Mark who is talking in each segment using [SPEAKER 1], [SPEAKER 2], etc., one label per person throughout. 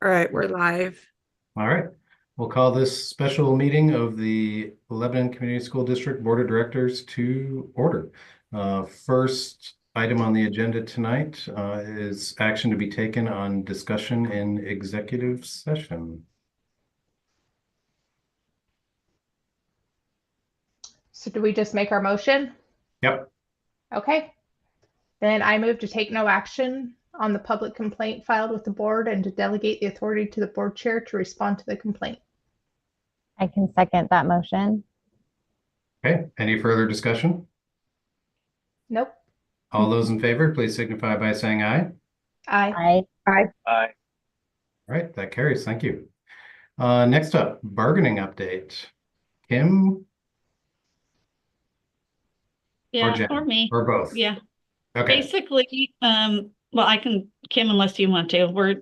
[SPEAKER 1] All right, we're live.
[SPEAKER 2] All right, we'll call this special meeting of the Lebanon Community School District Board of Directors to order. First item on the agenda tonight is action to be taken on discussion in executive session.
[SPEAKER 3] So do we just make our motion?
[SPEAKER 2] Yep.
[SPEAKER 3] Okay. Then I move to take no action on the public complaint filed with the board and to delegate the authority to the board chair to respond to the complaint.
[SPEAKER 4] I can second that motion.
[SPEAKER 2] Okay, any further discussion?
[SPEAKER 3] Nope.
[SPEAKER 2] All those in favor, please signify by saying aye.
[SPEAKER 3] Aye.
[SPEAKER 4] Aye.
[SPEAKER 2] All right, that carries. Thank you. Next up, bargaining update. Kim or
[SPEAKER 5] Yeah,
[SPEAKER 2] Jen
[SPEAKER 5] or me.
[SPEAKER 2] or both?
[SPEAKER 5] Yeah.
[SPEAKER 2] Okay.
[SPEAKER 5] Basically, well, I can, Kim, unless you want to. We're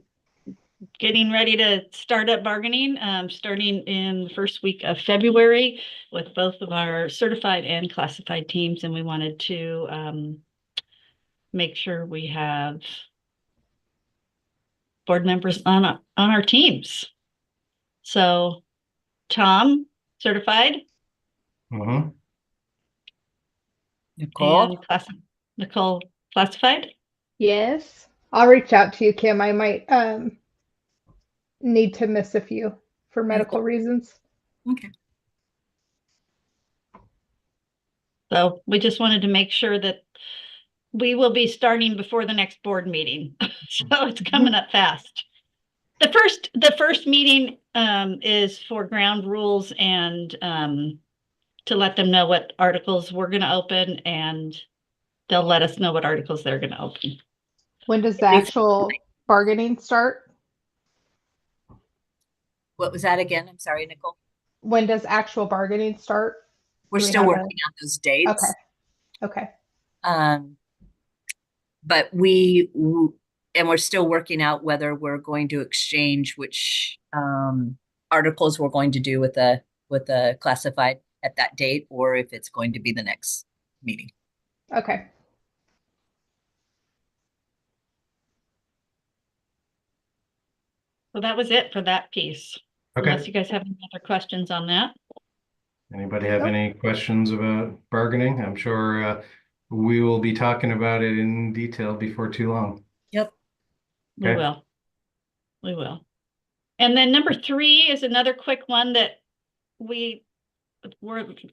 [SPEAKER 5] getting ready to start up bargaining, starting in the first week of February with both of our certified and classified teams, and we wanted to make sure we have board members on our teams. So, Tom, certified,
[SPEAKER 2] Mm-hmm.
[SPEAKER 5] and Nicole, classified.
[SPEAKER 3] Yes. I'll reach out to you, Kim. I might need to miss a few for medical reasons.
[SPEAKER 6] Okay.
[SPEAKER 5] So we just wanted to make sure that we will be starting before the next board meeting. So it's coming up fast. The first meeting is for ground rules and to let them know what articles we're going to open, and they'll let us know what articles they're going to open.
[SPEAKER 3] When does the actual bargaining start?
[SPEAKER 6] What was that again? I'm sorry, Nicole.
[SPEAKER 3] When does actual bargaining start?
[SPEAKER 6] We're
[SPEAKER 3] Do we
[SPEAKER 6] still
[SPEAKER 3] have
[SPEAKER 6] working on those dates.
[SPEAKER 3] Okay.
[SPEAKER 6] But we're still working out whether we're going to exchange which articles we're going to do with the classified at that date, or if it's going to be the next meeting.
[SPEAKER 3] Okay.
[SPEAKER 5] So that was it for that piece.
[SPEAKER 2] Okay.
[SPEAKER 5] Unless you guys have any other questions on that.
[SPEAKER 2] Anybody have
[SPEAKER 3] Nope.
[SPEAKER 2] any questions about bargaining? I'm sure we will be talking about it in detail before too long.
[SPEAKER 6] Yep.
[SPEAKER 5] We
[SPEAKER 2] Okay.
[SPEAKER 5] will. We will. And then number 3 is another quick one that we're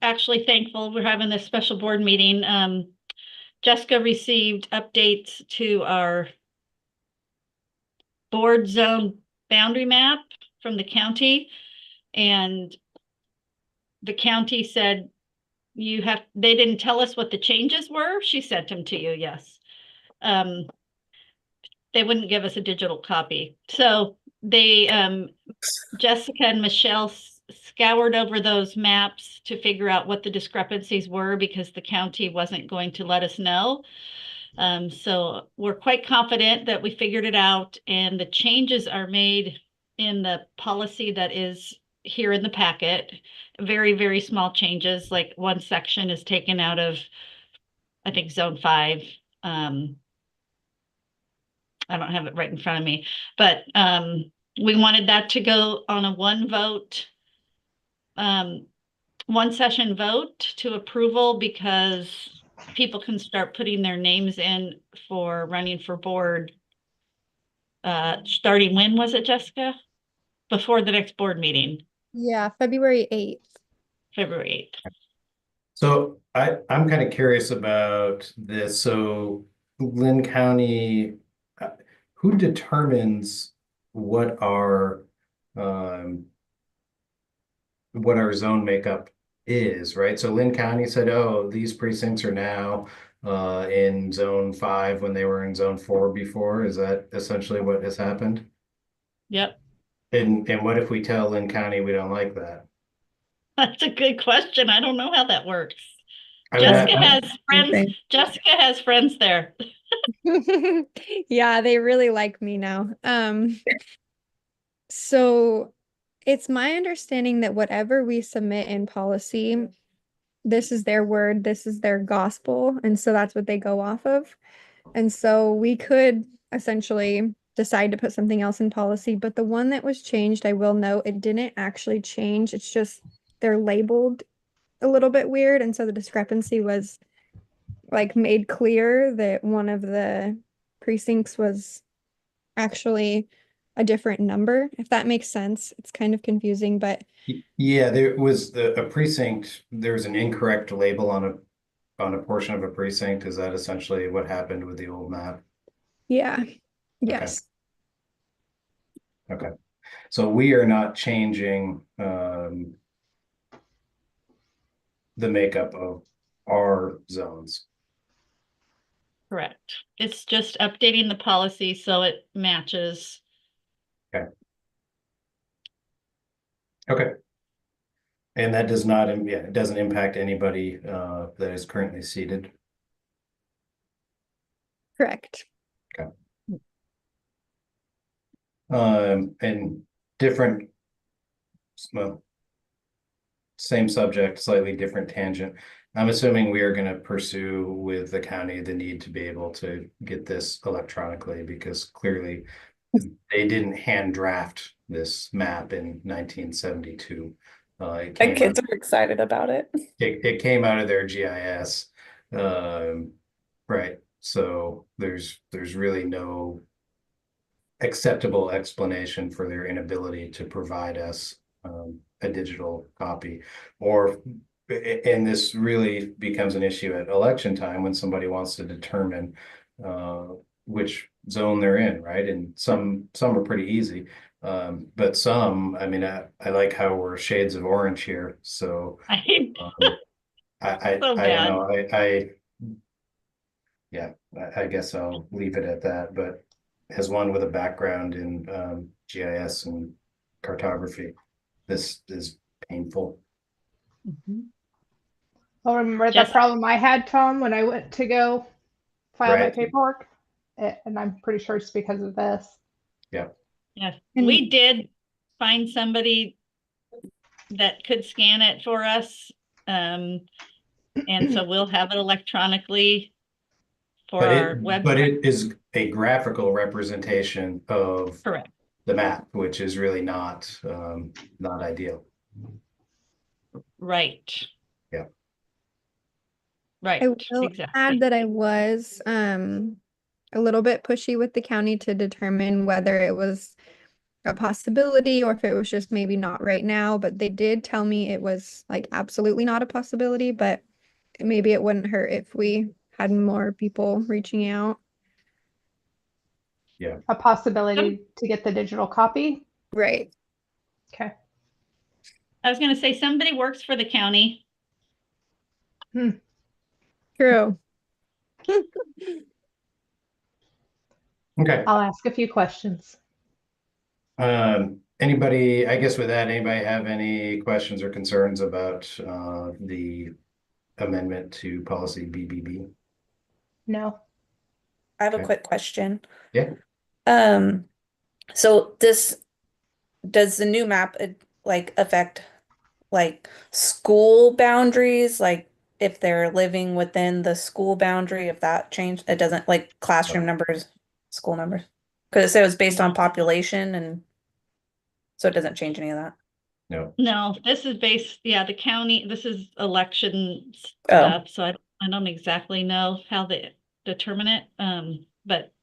[SPEAKER 5] actually thankful we're having this special board meeting. Jessica received updates to our board zone boundary map from the county, and the county said they didn't tell us what the changes were. She sent them to you, yes. They wouldn't give us a digital copy. So they, Jessica and Michelle scoured over those maps to figure out what the discrepancies were because the county wasn't going to let us know. So we're quite confident that we figured it out, and the changes are made in the policy that is here in the packet. Very, very small changes, like one section is taken out of, I think, zone 5. I don't have it right in front of me, but we wanted that to go on a one session vote to approval, because people can start putting their names in for running for board. Starting when was it, Jessica? Before the next board meeting.
[SPEAKER 4] Yeah, February 8th.
[SPEAKER 5] February 8th.
[SPEAKER 2] So I'm kind of curious about this. So Lynn County, who determines what our zone makeup is, right? So Lynn County said, oh, these precincts are now in zone 5 when they were in zone 4 before. Is that essentially what has happened?
[SPEAKER 5] Yep.
[SPEAKER 2] And what if we tell Lynn County we don't like that?
[SPEAKER 5] That's a good question. I don't know how that works.
[SPEAKER 2] I mean,
[SPEAKER 5] Jessica has friends. Jessica has friends there.
[SPEAKER 4] Yeah, they really like me now. So it's my understanding that whatever we submit in policy, this is their word, this is their gospel, and so that's what they go off of. And so we could essentially decide to put something else in policy, but the one that was changed, I will note, it didn't actually change. It's just they're labeled a little bit weird, and so the discrepancy was like made clear that one of the precincts was actually a different number, if that makes sense. It's kind of confusing, but
[SPEAKER 2] Yeah, there was a precinct, there was an incorrect label on a portion of a precinct. Is that essentially what happened with the old map?
[SPEAKER 4] yeah, yes.
[SPEAKER 2] Okay. So we are not changing the makeup of our zones.
[SPEAKER 5] Correct. It's just updating the policy so it matches.
[SPEAKER 2] Okay. And that does not, yeah, it doesn't impact anybody that is currently seated.
[SPEAKER 4] Correct.
[SPEAKER 2] And different, well, same subject, slightly different tangent. I'm assuming we are going to pursue with the county the need to be able to get this electronically, because clearly they didn't hand draft this map in 1972.
[SPEAKER 1] My kids are excited about it.
[SPEAKER 2] It came out of their GIS. Right. So there's really no acceptable explanation for their inability to provide us a digital copy. And this really becomes an issue at election time when somebody wants to determine which zone they're in, right? And some are pretty easy. But some, I mean, I like how we're shades of orange here. So
[SPEAKER 5] I
[SPEAKER 2] I
[SPEAKER 5] So
[SPEAKER 2] don't
[SPEAKER 5] bad.
[SPEAKER 2] know. Yeah, I guess I'll leave it at that. But as one with a background in GIS and cartography, this is painful.
[SPEAKER 3] Well, remember the
[SPEAKER 5] Jess-
[SPEAKER 3] problem I had, Tom, when I went to go file my
[SPEAKER 2] Right.
[SPEAKER 3] paperwork? And I'm pretty sure it's because of this.
[SPEAKER 2] Yeah.
[SPEAKER 5] Yes,
[SPEAKER 4] And-
[SPEAKER 5] we did find somebody that could scan it for us. And so we'll have it electronically for our
[SPEAKER 2] But
[SPEAKER 5] website.
[SPEAKER 2] it is a graphical representation of
[SPEAKER 5] Correct.
[SPEAKER 2] the map, which is really not ideal.
[SPEAKER 5] Right.
[SPEAKER 2] Yeah.
[SPEAKER 5] Right.
[SPEAKER 4] I will
[SPEAKER 5] Exactly.
[SPEAKER 4] add that I was a little bit pushy with the county to determine whether it was a possibility or if it was just maybe not right now, but they did tell me it was like absolutely not a possibility, but maybe it wouldn't hurt if we had more people reaching out.
[SPEAKER 3] A possibility to get the digital copy.
[SPEAKER 4] Right.
[SPEAKER 3] Okay.
[SPEAKER 5] I was going to say somebody works for the county.
[SPEAKER 4] True.
[SPEAKER 2] Okay.
[SPEAKER 3] I'll ask a few questions.
[SPEAKER 2] Anybody, I guess with that, anybody have any questions or concerns about the amendment to policy BBB?
[SPEAKER 3] No.
[SPEAKER 1] I have a
[SPEAKER 2] Okay.
[SPEAKER 1] quick question.
[SPEAKER 2] Yeah.
[SPEAKER 1] So does the new map like affect like school boundaries? Like if they're living within the school boundary, if that changed, it doesn't like classroom numbers, school numbers? Because it said it was based on population, and so it doesn't change any of that.
[SPEAKER 2] No.
[SPEAKER 5] No, this is based, yeah, the county, this is election
[SPEAKER 1] Oh.
[SPEAKER 5] stuff. So I don't exactly know how they determine it. But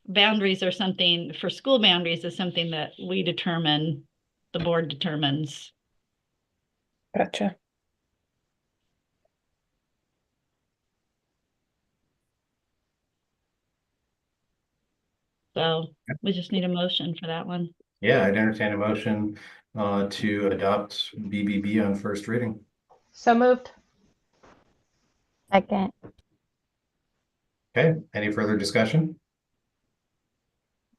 [SPEAKER 5] boundaries are something for school boundaries is something that we determine, the board determines.
[SPEAKER 1] Gotcha.
[SPEAKER 5] So we just need a motion for that one.
[SPEAKER 2] Yeah, I'd entertain a motion to adopt BBB on first reading.
[SPEAKER 3] So moved.
[SPEAKER 7] Second.
[SPEAKER 2] Okay, any further discussion?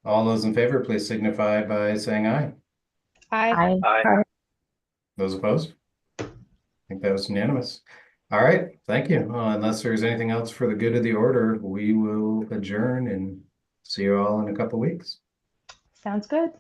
[SPEAKER 2] All those in favor, please signify by saying aye.
[SPEAKER 3] Aye.
[SPEAKER 7] Aye.
[SPEAKER 2] Those opposed? I think that was unanimous. All right, thank you. Unless there's anything else for the good of the order, we will adjourn and see you all in a couple weeks.
[SPEAKER 3] Sounds good.